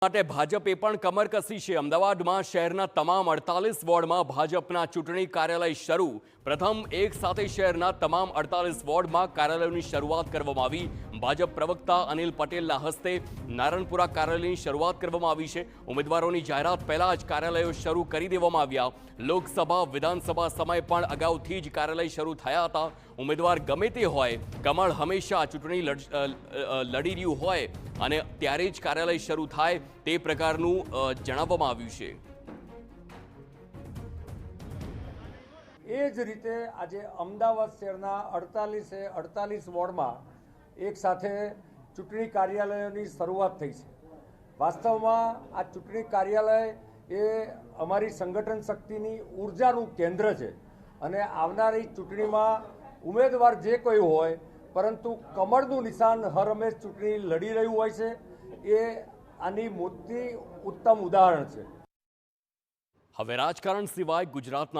માટે ભાજપે પણ કમર કસી છે। અમદાવાદમાં શહેરના તમામ 48 વોર્ડમાં ભાજપના ચૂંટણી કાર્યાલય શરૂ। પ્રથમ એક સાથે શહેરના તમામ 48 વોર્ડમાં કાર્યાલયોની શરૂઆત કરવામાં આવી। ભાજપ પ્રવક્તા અનિલ પટેલના હસ્તે નારણપુરા કાર્યાલયની શરૂઆત કરવામાં આવી છે। ઉમેદવારોની જાહેરાત પહેલા જ કાર્યાલયો શરૂ કરી દેવામાં આવ્યા। લોકસભા વિધાનસભા સમય પણ અગાઉથી જ કાર્યાલય શરૂ થયા હતા। ઉમેદવાર ગમે તે હોય, કમળ હંમેશા ચૂંટણી લડી રહ્યું હોય અને ત્યારે જ કાર્યાલય શરૂ થાય તે પ્રકારનું જણાવવામાં આવ્યું છે। એ જ રીતે આજે અમદાવાદ શહેરના 48 વોર્ડમાં એક સાથે ચૂંટણી કાર્યાલયોની શરૂઆત થઈ છે। વાસ્તવમાં આ ચૂંટણી કાર્યાલય એ અમારી સંગઠન શક્તિની ઉર્જાનું કેન્દ્ર છે અને આવનારી ચૂંટણીમાં ઉમેદવાર જે કોઈ હોય પરંતુ કમળનું નિશાન હર હંમેશ ચૂંટણી લડી રહ્યું હોય છે, એ આની મોટી ઉત્તમ ઉદાહરણ છે। હવે રાજકારણ સિવાય ગુજરાતના